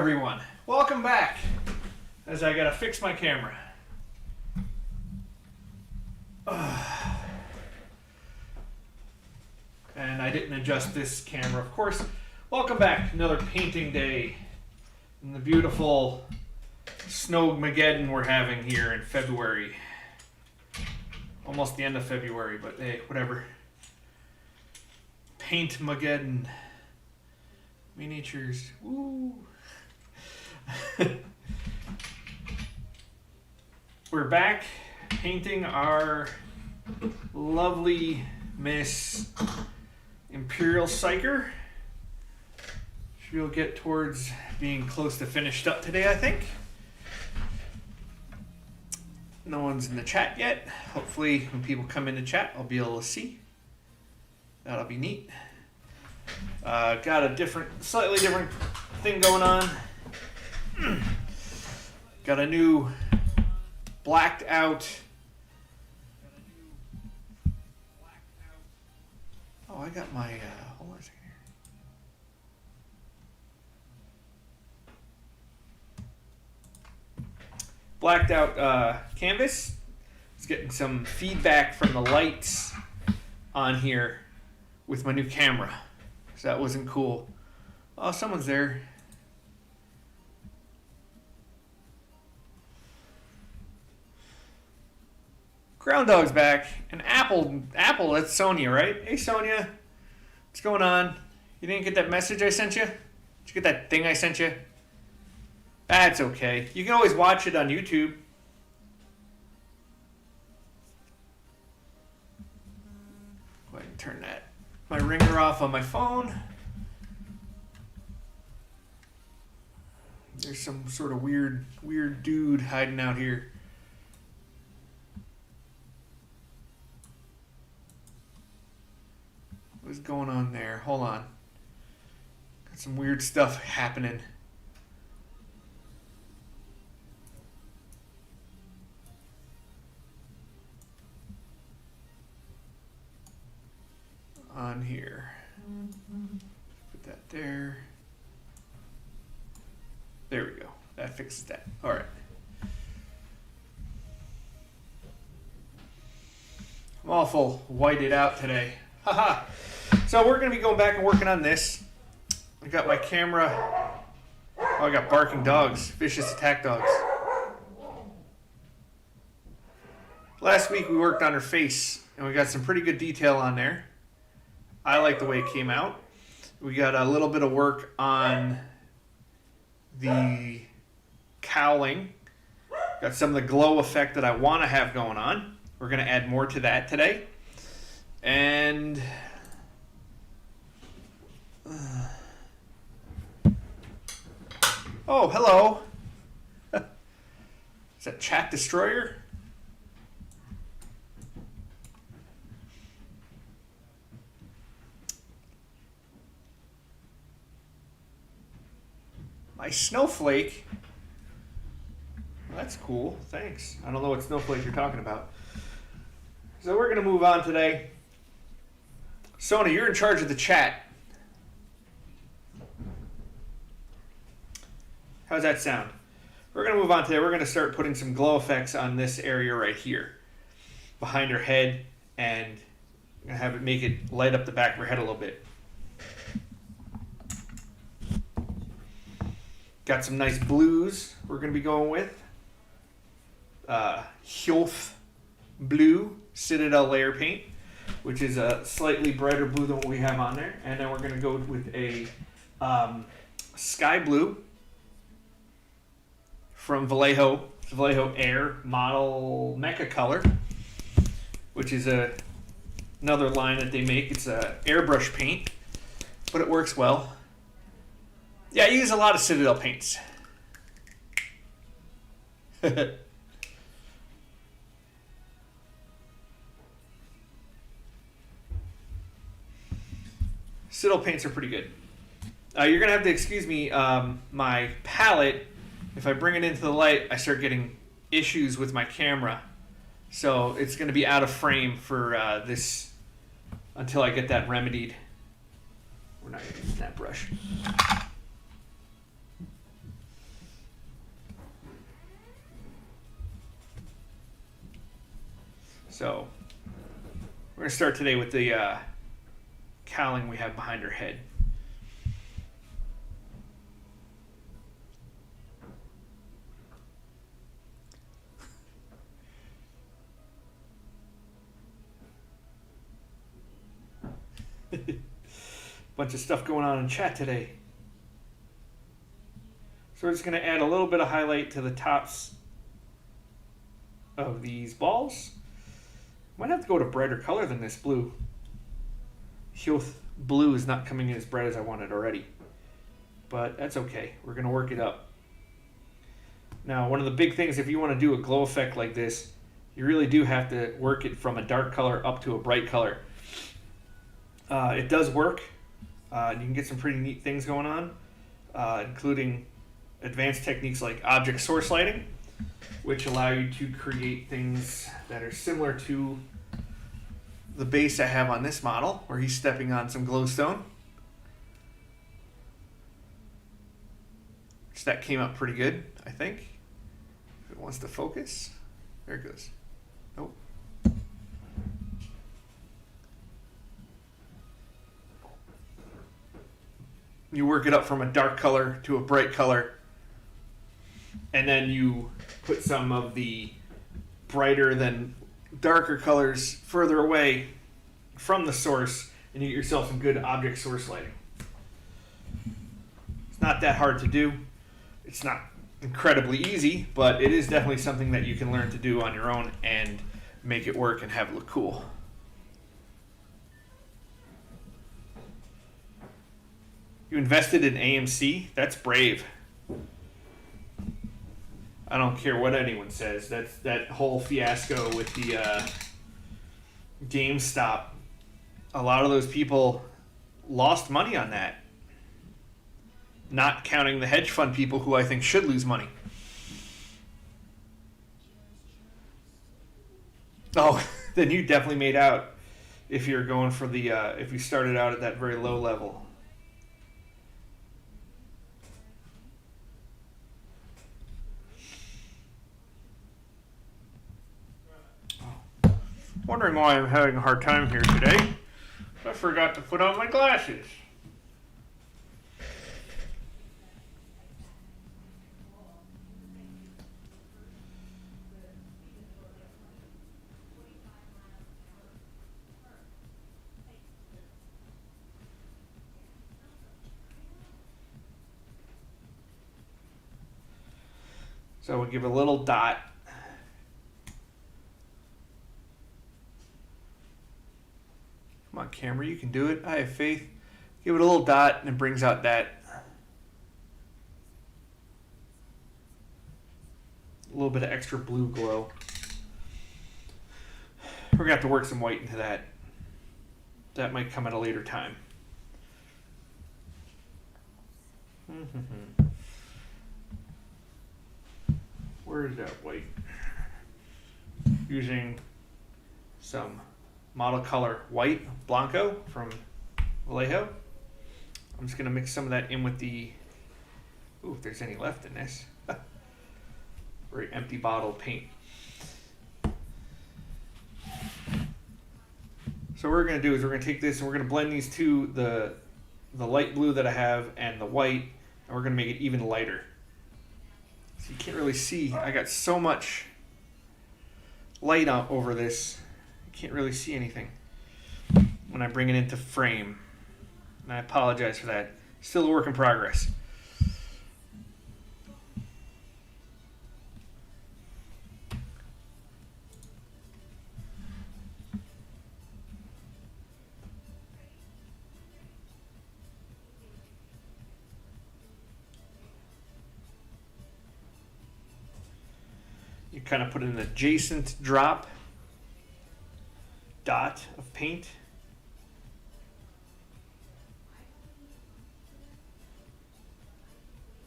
everyone. Welcome back. As I gotta fix my camera. And I didn't adjust this camera, of course. Welcome back. Another painting day in the beautiful Snowmageddon we're having here in February. Almost the end of February, but hey, whatever. Paint-mageddon. Miniatures. Woo! We're back painting our lovely Miss Imperial Psyker. She'll get towards being close to finished up today, I think. No one's in the chat yet. Hopefully when people come in the chat, I'll be able to see. That'll be neat. Got a slightly different thing going on. Got a new blacked out. Oh, I got my, hold on a second here. Blacked out canvas. It's getting some feedback from the lights on here with my new camera. So that wasn't cool. Oh, someone's there. Ground Dog's back. And Apple, that's Sonia, right? Hey, Sonia. What's going on? You didn't get that message I sent you? Did you get that thing I sent you? That's okay. You can always watch it on YouTube. Go ahead and turn my ringer off on my phone. There's some sort of weird dude hiding out here. What's going on there? Hold on. Got some weird stuff happening. On here. Put that there. There we go. That fixes that. All right. I'm awful whited out today. Haha. So we're going to be going back and working on this. I got my camera. Oh, I got barking dogs. Vicious attack dogs. Last week we worked on her face and we got some pretty good detail on there. I like the way it came out. We got a little bit of work on the cowling. Got some of the glow effect that I want to have going on. We're going to add more to that today. And oh, hello. Is that Chat Destroyer? My snowflake. Well, that's cool. Thanks. I don't know what snowflake you're talking about. So we're going to move on today. Sony, you're in charge of the chat. How's that sound? We're going to move on today. We're going to start putting some glow effects on this area right here. Behind her head. And I'm going to have it make it light up the back of her head a little bit. Got some nice blues we're going to be going with. Hjof Blue Citadel Layer Paint, which is a slightly brighter blue than what we have on there. And then we're going to go with a sky blue from Vallejo Air Model Mecha Color, which is another line that they make. It's a airbrush paint, but it works well. Yeah, I use a lot of Citadel paints. Citadel paints are pretty good. You're going to have to excuse me, my palette, if I bring it into the light, I start getting issues with my camera. So it's going to be out of frame for this until I get that remedied. We're not going to use that brush. So we're going to start today with the cowling we have behind her head. Bunch of stuff going on in chat today. So we're just going to add a little bit of highlight to the tops of these balls. Might have to go to brighter color than this blue. Hyoth blue is not coming in as bright as I wanted already. But that's okay. We're going to work it up. Now, one of the big things, if you want to do a glow effect like this, you really do have to work it from a dark color up to a bright color. It does work. You can get some pretty neat things going on, including advanced techniques like object source lighting, which allow you to create things that are similar to the base I have on this model, where he's stepping on some glowstone. So that came out pretty good, I think. If it wants to focus, there it goes. Nope. You work it up from a dark color to a bright color, and then you put some of the brighter than darker colors further away from the source, and you get yourself some good object source lighting. It's not that hard to do. It's not incredibly easy, but it is definitely something that you can learn to do on your own and make it work and have it look cool. You invested in AMC? That's brave. I don't care what anyone says. That's that whole fiasco with the GameStop. A lot of those people lost money on that. Not counting the hedge fund people who I think should lose money. Oh, then you definitely made out if you're going for the if you started out at that very low level. Wondering why I'm having a hard time here today. I forgot to put on my glasses. So we'll give a little dot. Come on, camera, you can do it. I have faith. Give it a little dot, and it brings out that little bit of extra blue glow. We're going to have to work some white into that. That might come at a later time. Where is that white? Using some model color white Blanco from Vallejo. I'm just going to mix some of that in with the, if there's any left in this. Very empty bottle of paint. So what we're going to do is we're going to take this and we're going to blend these two, the light blue that I have and the white, and we're going to make it even lighter. So you can't really see. I got so much light out over this. Can't really see anything when I bring it into frame, and I apologize for that. Still a work in progress. You kind of put an adjacent drop dot of paint.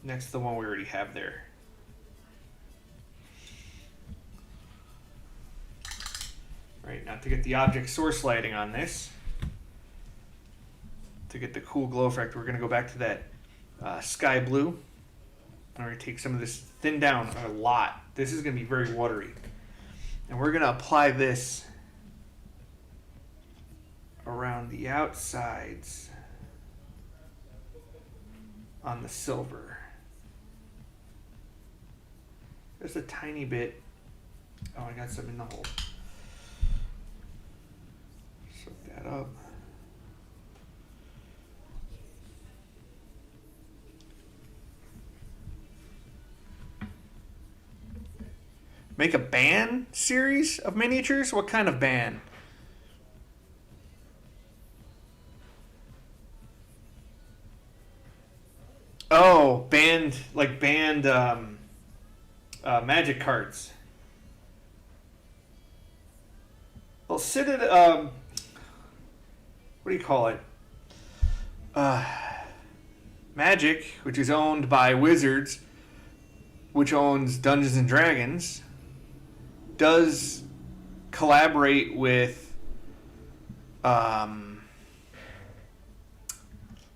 Next to the one we already have there. Right, now to get the object source lighting on this, to get the cool glow effect, we're going to go back to that sky blue. And we're going to take some of this, thin down a lot. This is going to be very watery. And we're going to apply this around the outsides on the silver. There's a tiny bit. Oh, I got some in the hole. Soak that up. Make a band series of miniatures? What kind of band? Oh, band, like band magic cards. Well, what do you call it? Magic, which is owned by Wizards, which owns Dungeons and Dragons, does collaborate with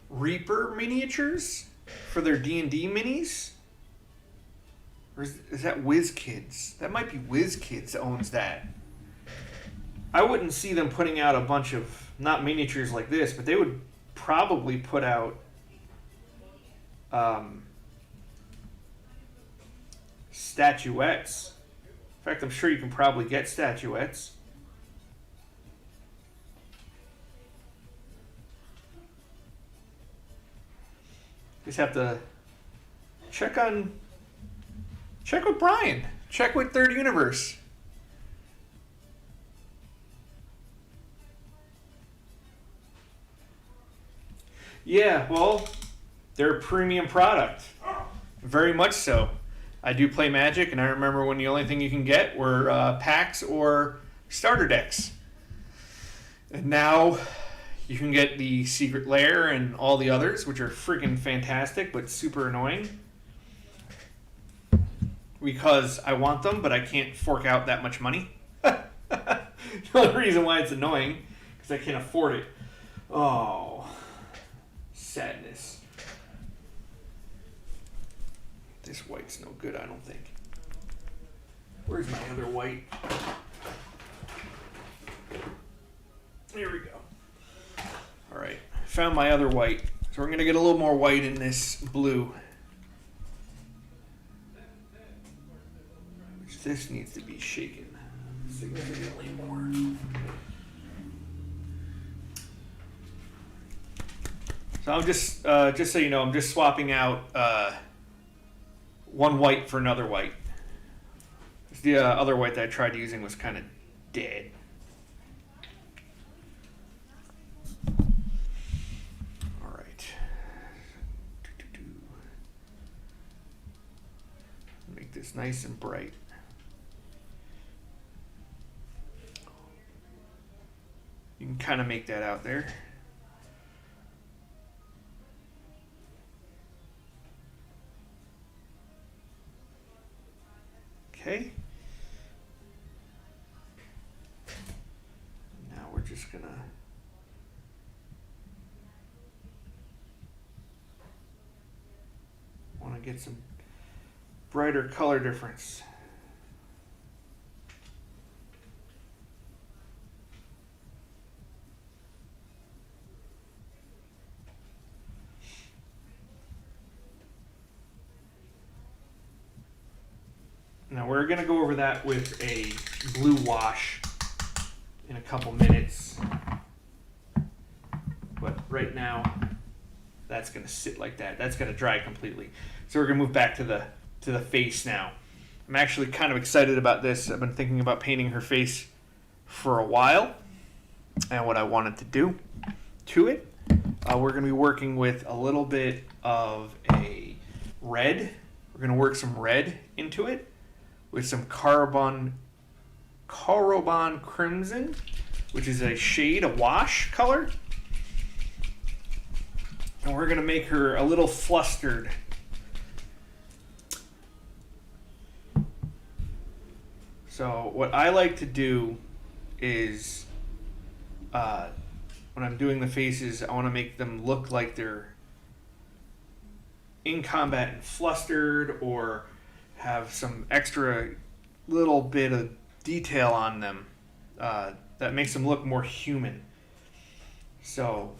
Reaper Miniatures for their D&D minis. Or is that WizKids? That might be WizKids that owns that. I wouldn't see them putting out a bunch of, not miniatures like this, but they would probably put out statuettes. In fact, I'm sure you can probably get statuettes. Just have to check with Brian. Check with Third Universe. Yeah, well, they're a premium product. Very much so. I do play Magic, and I remember when the only thing you can get were packs or starter decks. And now you can get the Secret Lair and all the others, which are freaking fantastic, but super annoying. Because I want them, but I can't fork out that much money. The only reason why it's annoying, because I can't afford it. Oh, sadness. This white's no good, I don't think. Where's my other white? Here we go. All right, found my other white. So we're gonna get a little more white in this blue. Which this needs to be shaken significantly more. So I'm just so you know, I'm just swapping out one white for another white. The other white that I tried using was kind of dead. All right. Make this nice and bright. You can kind of make that out there. Okay. Now we're just gonna want to get some brighter color difference. Now we're going to go over that with a blue wash in a couple minutes. But right now, that's going to sit like that. That's going to dry completely. So we're going to move back to the face now. I'm actually kind of excited about this. I've been thinking about painting her face for a while and what I wanted to do to it. We're going to be working with a little bit of a red. We're going to work some red into it with some Carbon Crimson, which is a shade, a wash color. And we're going to make her a little flustered. So what I like to do is, when I'm doing the faces, I want to make them look like they're in combat and flustered, or have some extra little bit of detail on them that makes them look more human. So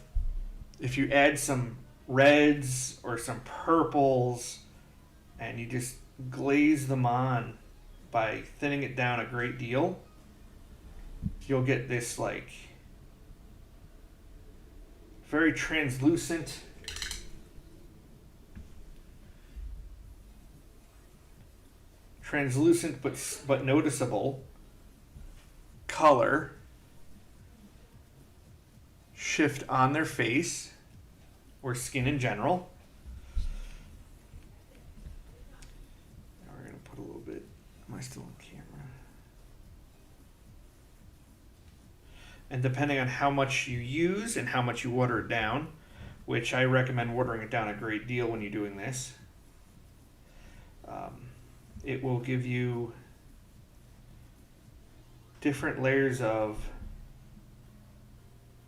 if you add some reds or some purples and you just glaze them on by thinning it down a great deal, you'll get this like very translucent but noticeable color shift on their face or skin in general. Now we're going to put a little bit. Am I still on camera? And depending on how much you use and how much you water it down, which I recommend watering it down a great deal when you're doing this, it will give you different layers of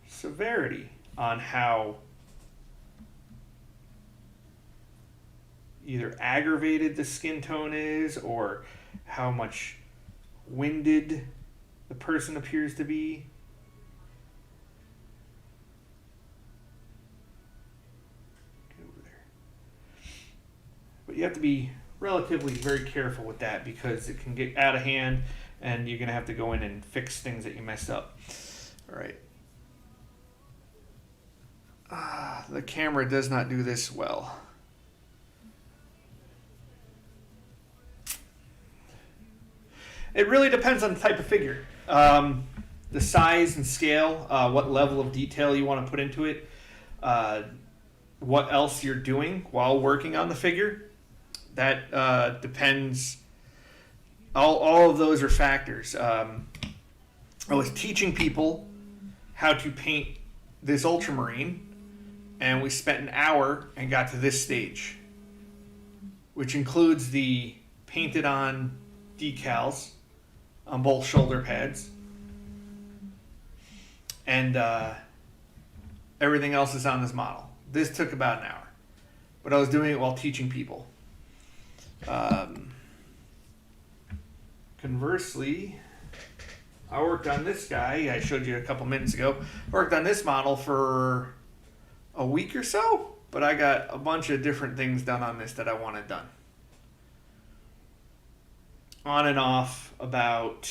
severity on how either aggravated the skin tone is or how much winded the person appears to be. Get over there. But you have to be relatively very careful with that because it can get out of hand and you're going to have to go in and fix things that you messed up. All right. The camera does not do this well. It really depends on the type of figure. The size and scale, what level of detail you want to put into it, what else you're doing while working on the figure. That depends. All of those are factors. I was teaching people how to paint this ultramarine, and we spent an hour and got to this stage, which includes the painted on decals on both shoulder pads, and everything else is on this model. This took about an hour, but I was doing it while teaching people. Conversely, I worked on this guy, I showed you a couple minutes ago, worked on this model for a week or so, but I got a bunch of different things done on this that I wanted done. On and off about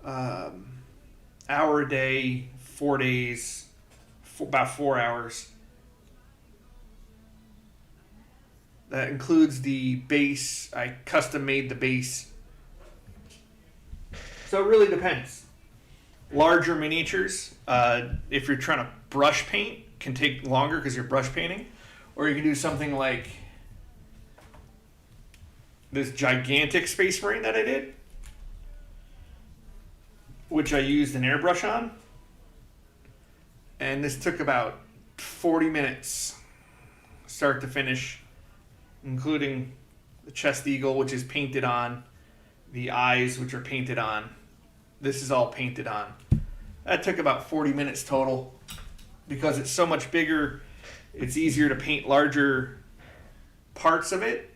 hour a day, 4 days, about 4 hours. That includes the base. I custom made the base. So it really depends. Larger miniatures, if you're trying to brush paint, can take longer because you're brush painting. Or you can do something like this gigantic Space Marine that I did, which I used an airbrush on. And this took about 40 minutes, start to finish, including the chest eagle, which is painted on, the eyes, which are painted on. This is all painted on. That took about 40 minutes total. Because it's so much bigger, it's easier to paint larger parts of it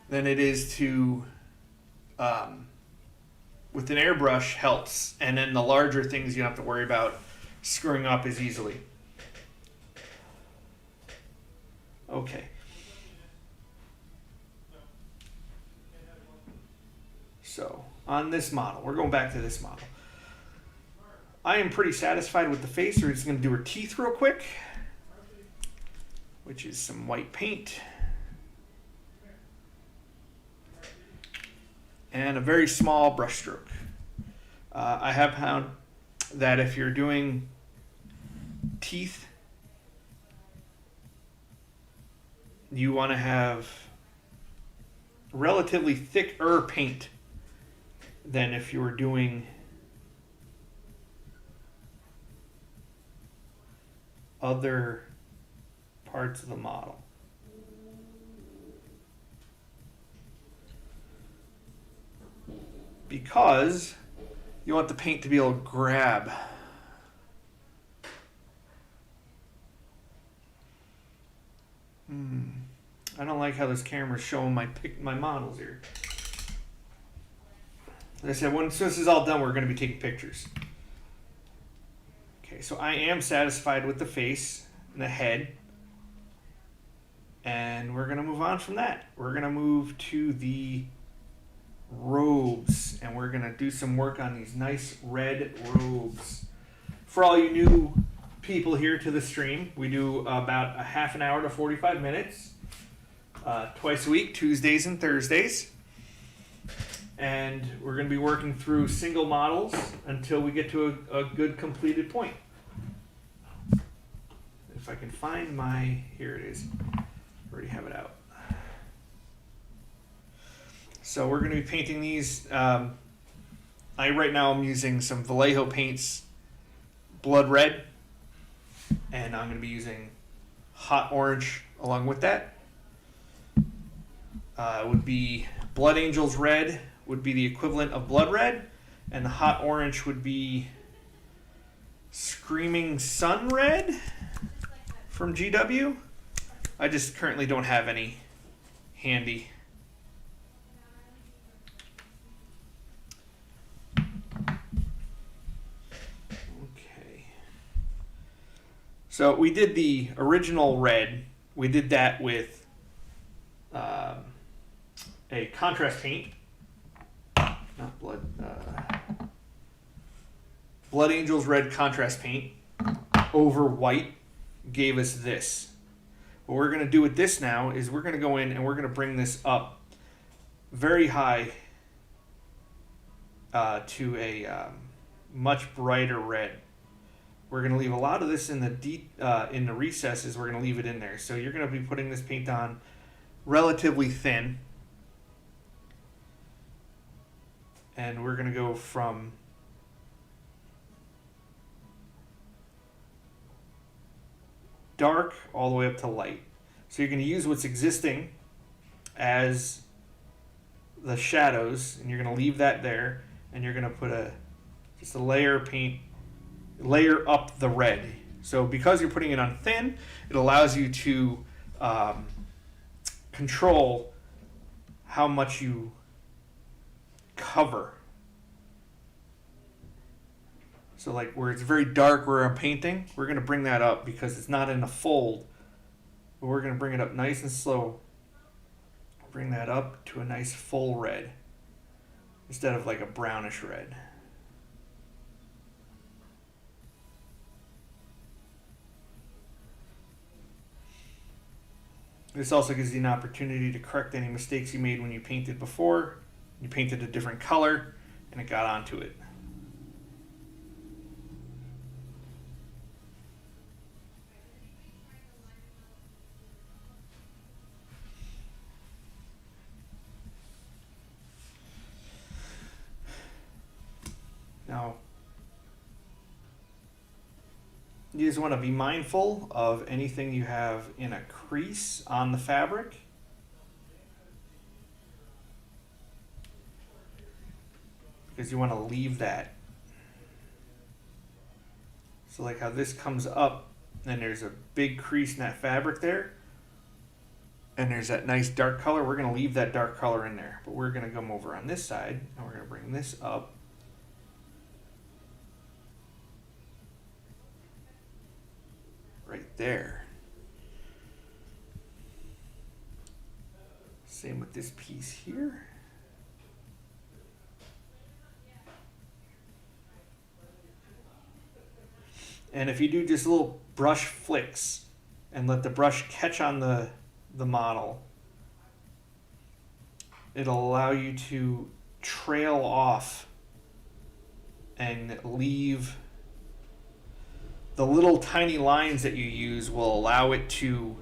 than it is to, with an airbrush helps. And then the larger things you don't have to worry about screwing up as easily. Okay. So, on this model, we're going back to this model. I am pretty satisfied with the face. We're just going to do her teeth real quick, which is some white paint. And a very small brush stroke. I have found that if you're doing teeth, you want to have relatively thicker paint than if you were doing other parts of the model. Because you want the paint to be able to grab. I don't like how this camera's showing my models here. Like I said, once this is all done, we're going to be taking pictures. Okay, Okay, so I am satisfied with the face and the head. And we're going to move on from that. We're going to move to the robes. And we're going to do some work on these nice red robes. For all you new people here to the stream, we do about a half an hour to 45 minutes. Twice a week, Tuesdays and Thursdays. And we're going to be working through single models until we get to a good completed point. If I can find my... Here it is. Already have it out. So we're going to be painting these. Right now I'm using some Vallejo paints, blood red, and I'm going to be using hot orange along with that. Would be Blood Angels red would be the equivalent of blood red, and the hot orange would be Screaming Sun red from GW. I just currently don't have any handy. Okay. So we did the original red. We did that with a contrast paint. Not blood. Blood Angels red contrast paint over white gave us this. What we're going to do with this now is we're going to go in and we're going to bring this up very high to a much brighter red. We're going to leave a lot of this in the recesses. We're going to leave it in there. So you're going to be putting this paint on relatively thin. And we're going to go from dark all the way up to light. So you're going to use what's existing as the shadows, and you're going to leave that there, and you're going to put just a layer of paint, layer up the red. So because you're putting it on thin, it allows you to control how much you cover. So like where it's very dark where I'm painting, we're going to bring that up because it's not in a fold. But we're going to bring it up nice and slow. Bring that up to a nice full red instead of like a brownish red. This also gives you an opportunity to correct any mistakes you made when you painted before. You painted a different color and it got onto it. Now, you just want to be mindful of anything you have in a crease on the fabric. Because you want to leave that. So like how this comes up and there's a big crease in that fabric there. And there's that nice dark color. We're going to leave that dark color in there. But we're going to come over on this side and we're going to bring this up. Right there. Same with this piece here. And if you do just little brush flicks and let the brush catch on the model, it'll allow you to trail off and leave the little tiny lines that you use will allow it to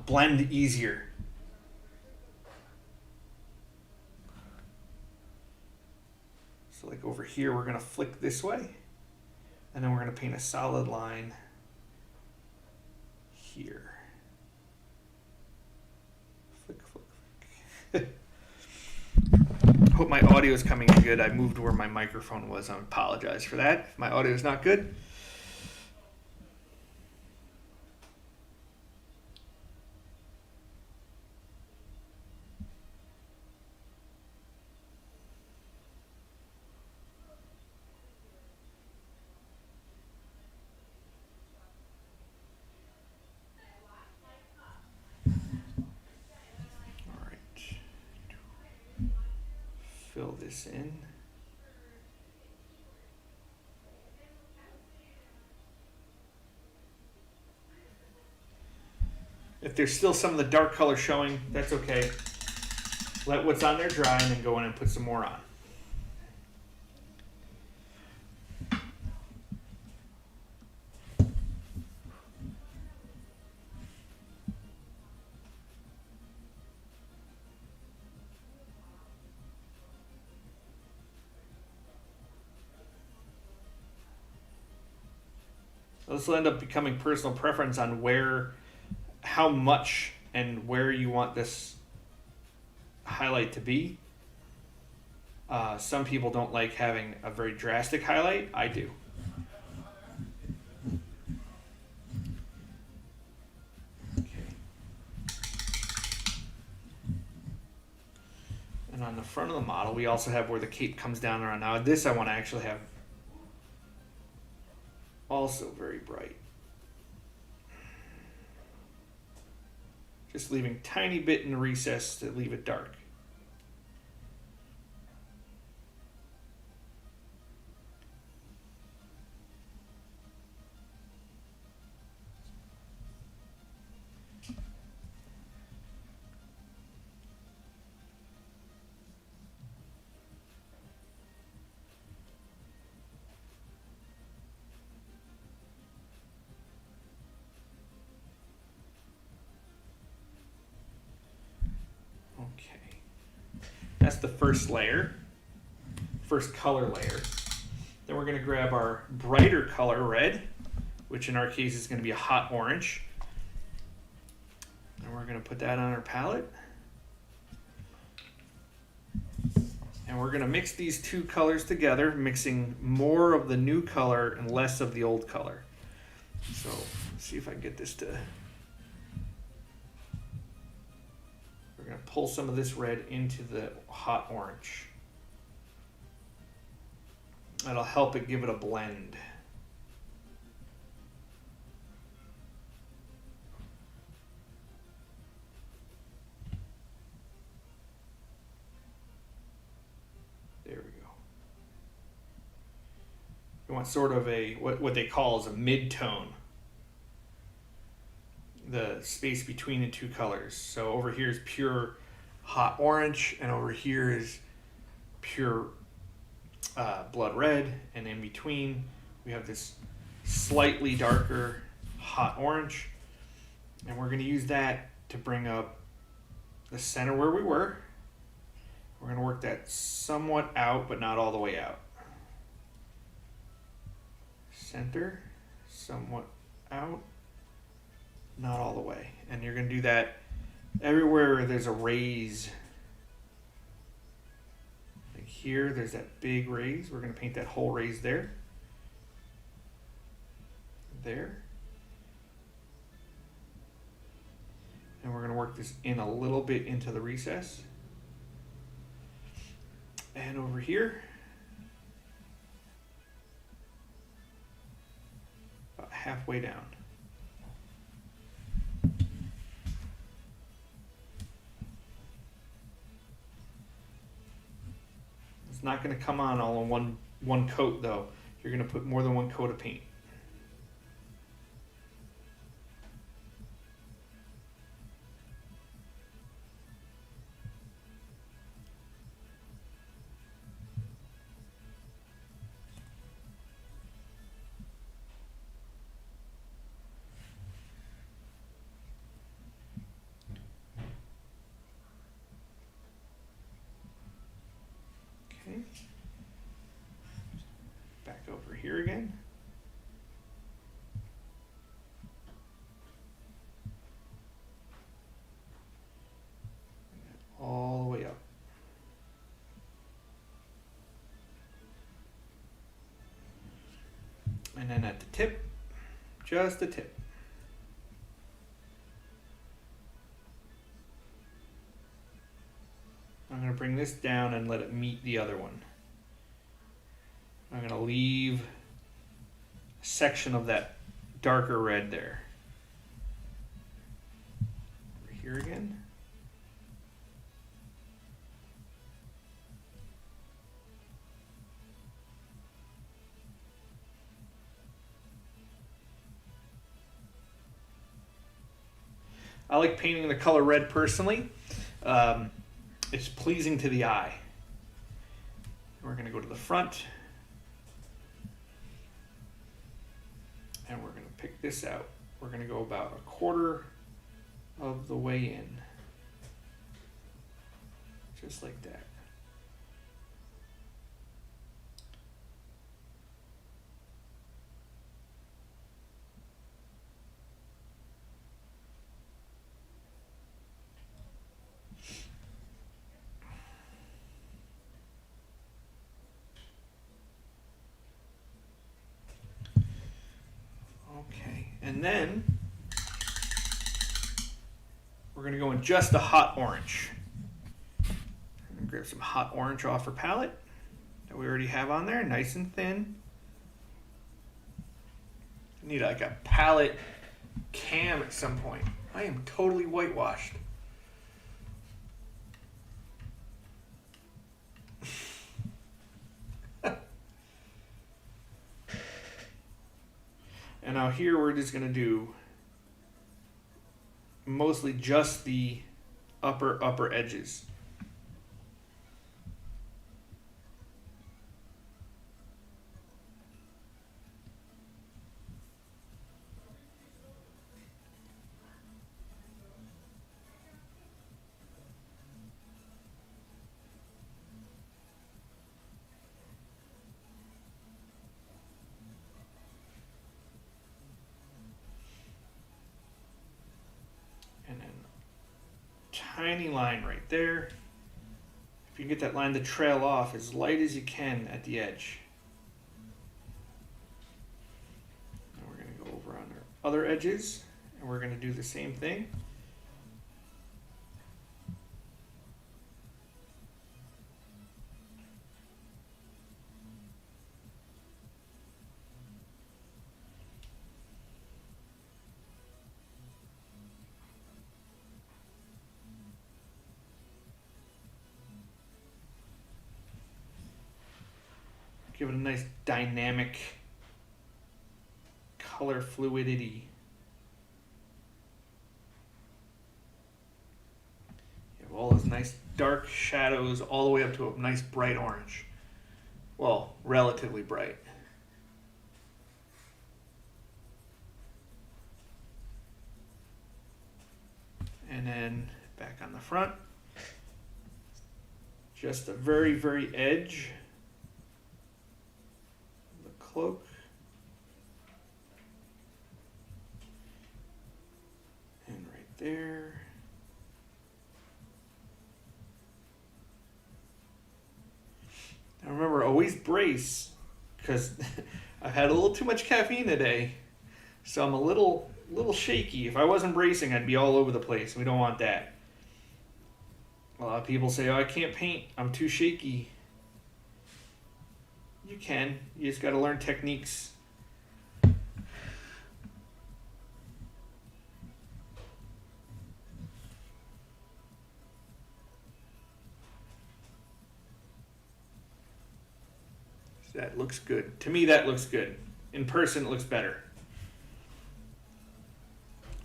blend easier. So like over here, we're going to flick this way, and then we're going to paint a solid line here. Flick, flick, flick. Hope my audio is coming in good. I moved where my microphone was. I apologize for that. If my audio is not good. this in. If there's still some of the dark color showing, that's okay. Let what's on there dry and then go in and put some more on. This will end up becoming personal preference on how much and where you want this highlight to be. Some people don't like having a very drastic highlight. I do. Okay. And on the front of the model, we also have where the cape comes down around. Now this I want to actually have also very bright. Just leaving tiny bit in the recess to leave it dark. That's the first layer, first color layer. Then we're going to grab our brighter color red, which in our case is going to be a hot orange. And we're going to put that on our palette. And we're going to mix these two colors together, mixing more of the new color and less of the old color. So let's see if I can get this to... We're going to pull some of this red into the hot orange. That'll help it give it a blend. There we go. You want sort of a, what they call is a mid-tone. The space between the two colors. So over here is pure hot orange, and over here is pure blood red, and in between we have this slightly darker hot orange, and we're going to use that to bring up the center where we were. We're going to work that somewhat out, but not all the way out. Center, somewhat out, not all the way. And you're going to do that everywhere there's a raise. Like here, there's that big raise. We're going to paint that whole raise there. There. And we're going to work this in a little bit into the recess. And over here, about halfway down. It's not going to come on all in one coat though. You're going to put more than one coat of paint. Back over here again. All the way up. And then at the tip, just the tip. I'm going to bring this down and let it meet the other one. I'm going to leave a section of that darker red there. Over here again. I like painting the color red personally. It's pleasing to the eye. We're going to go to the front. And we're going to pick this out. We're going to go about a quarter of the way in. Just like that. Okay, and then we're going to go in just a hot orange. I'm going to grab some hot orange off our palette that we already have on there, nice and thin. I need like a palette cam at some point. I am totally whitewashed. And now here we're just going to do mostly just the upper edges. Tiny line right there. If you can get that line to trail off as light as you can at the edge. Now we're going to go over on our other edges and we're going to do the same thing. Give it a nice dynamic color fluidity. You have all those nice dark shadows all the way up to a nice bright orange. Well, relatively bright. And then back on the front, just the very, very edge. Cloak. And right there. Now remember, always brace, because I've had a little too much caffeine today, so I'm a little shaky. If I wasn't bracing, I'd be all over the place. We don't want that. A lot of people say, oh, I can't paint, I'm too shaky. You can. You just got to learn techniques. That looks good. To me, that looks good. In person, it looks better.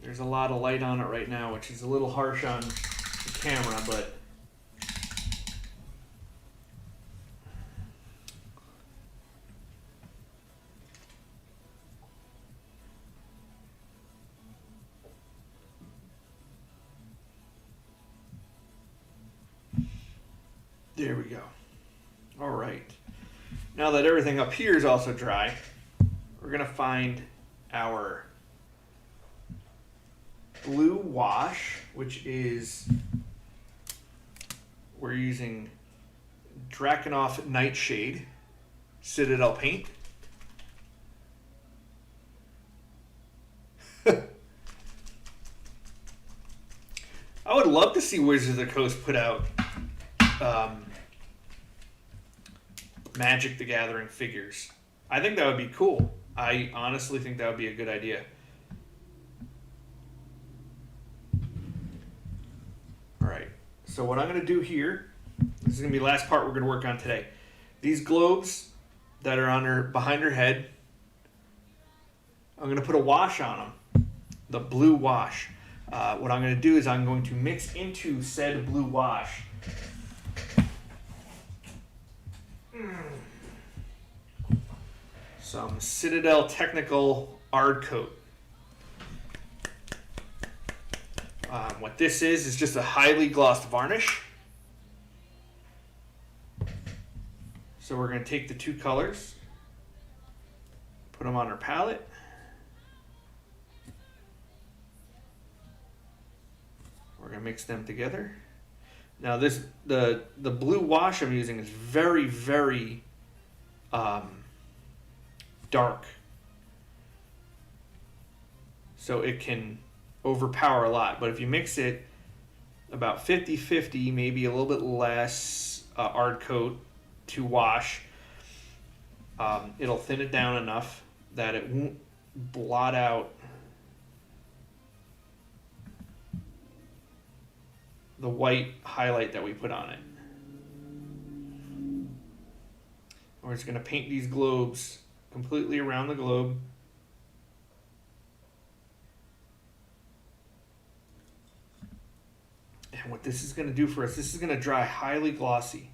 There's a lot of light on it right now, which is a little harsh on the camera, but there we go. All right. Now that everything up here is also dry, we're going to find our blue wash, which is, we're using Drakenhof Nightshade Citadel paint. I would love to see Wizards of the Coast put out Magic the Gathering figures. I think that would be cool. I honestly think that would be a good idea. All right, so what I'm going to do here, this is going to be the last part we're going to work on today. These globes that are on her, behind her head, I'm going to put a wash on them, the blue wash. What I'm going to do is I'm going to mix into said blue wash some Citadel Technical Ard Coat. What this is just a highly glossed varnish. So we're going to take the two colors, put them on our palette. We're going to mix them together. Now the blue wash I'm using is very, very dark. So it can overpower a lot. But if you mix it about 50-50, maybe a little bit less Ard Coat to wash, it'll thin it down enough that it won't blot out the white highlight that we put on it. We're just going to paint these globes completely around the globe. And what this is going to do for us, this is going to dry highly glossy.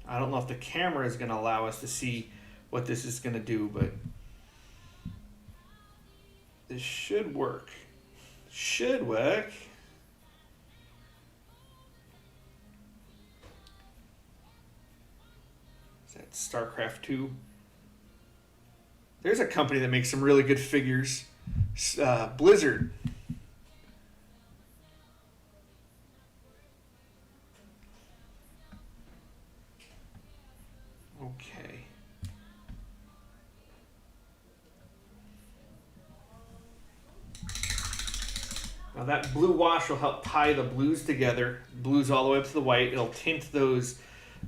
I don't know if the camera is going to allow us to see what this is going to do, but this should work. Should work. Is that StarCraft 2? There's a company that makes some really good figures. Blizzard. Okay. Now that blue wash will help tie the blues together, blues all the way up to the white. It'll tint those,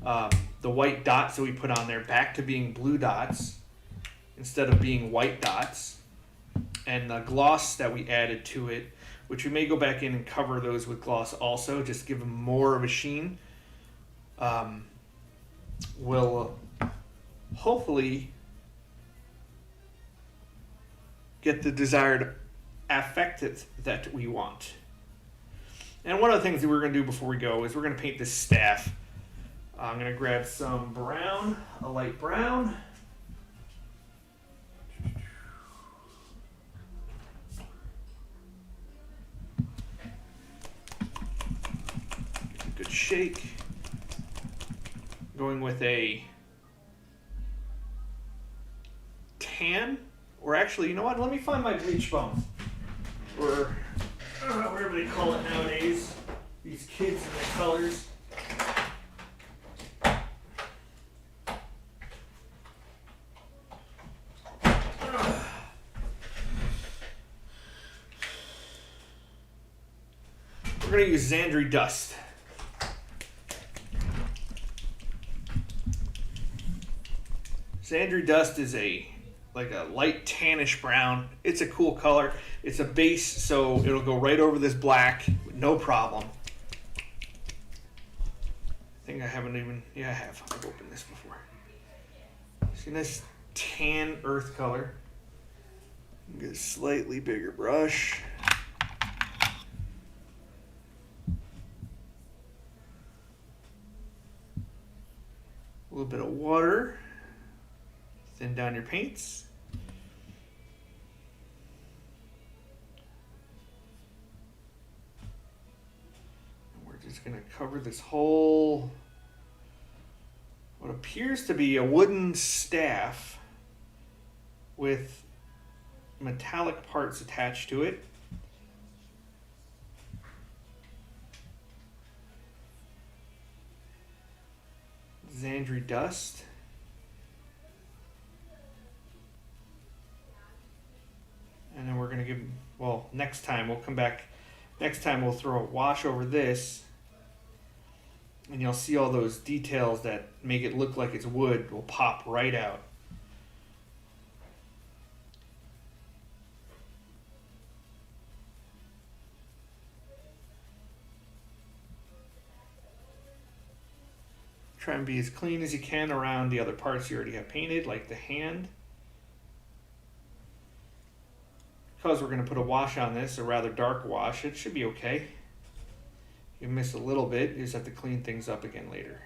the white dots that we put on there back to being blue dots instead of being white dots. And the gloss that we added to it, which we may go back in and cover those with gloss also, just give them more of a sheen, will hopefully get the desired effect that we want. And one of the things that we're going to do before we go is we're going to paint this staff. I'm going to grab some brown, a light brown. Good shake. Going with a tan, or actually, you know what? Let me find my bleach foam, or whatever they call it nowadays. These kids and their colors. We're going to use Xandri Dust. Xandri Dust is like a light tannish brown. It's a cool color. It's a base, so it'll go right over this black with no problem. I think I haven't even, yeah, I have. I've opened this before. See this tan earth color? Get a slightly bigger brush. A little bit of water. Thin down your paints. And we're just going to cover this whole, what appears to be a wooden staff with metallic parts attached to it. Xandri Dust. And then we're going to give, well, next time we'll come back. Next time we'll throw a wash over this. And you'll see all those details that make it look like it's wood will pop right out. Try and be as clean as you can around the other parts you already have painted, like the hand. Because we're going to put a wash on this, a rather dark wash, it should be okay. You miss a little bit, you just have to clean things up again later.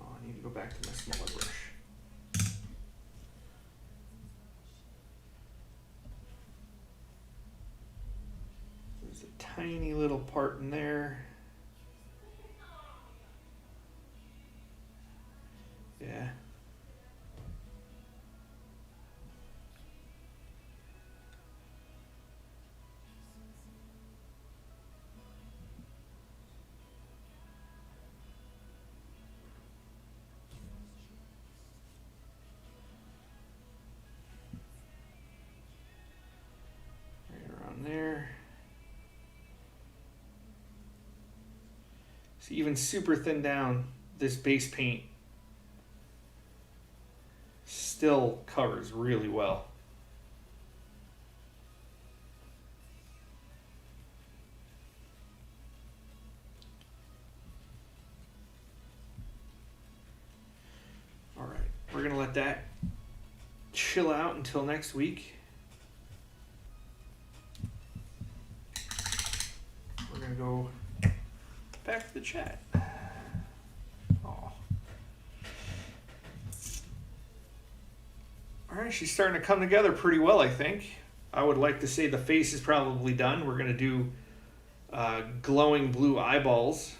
Oh, I need to go back to my smaller brush. There's a tiny little part in there. Yeah. Right around there. So even super thin down, this base paint still covers really well. All right, we're gonna let that chill out until next week. We're gonna go back to the chat. Oh. All right, she's starting to come together pretty well, I think. I would like to say the face is probably done. We're gonna do glowing blue eyeballs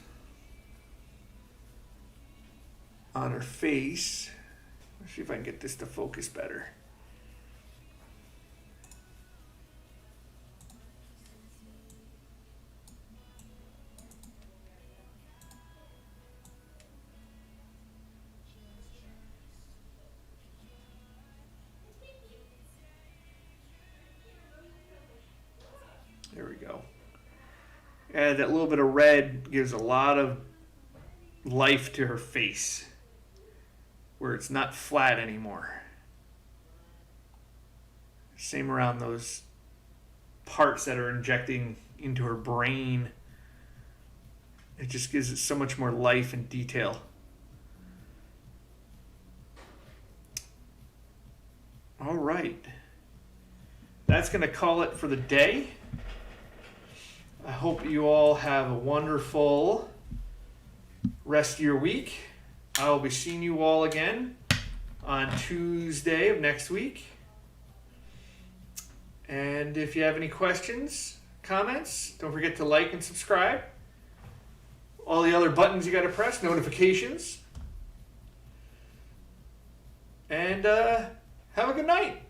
on her face. Let's see if I can get this to focus better. There we go. And that little bit of red gives a lot of life to her face, where it's not flat anymore. Same around those parts that are injecting into her brain. It just gives it so much more life and detail. All right. That's going to call it for the day. I hope you all have a wonderful rest of your week. I will be seeing you all again on Tuesday of next week. And if you have any questions, comments, don't forget to like and subscribe. All the other buttons you got to press, notifications. And have a good night.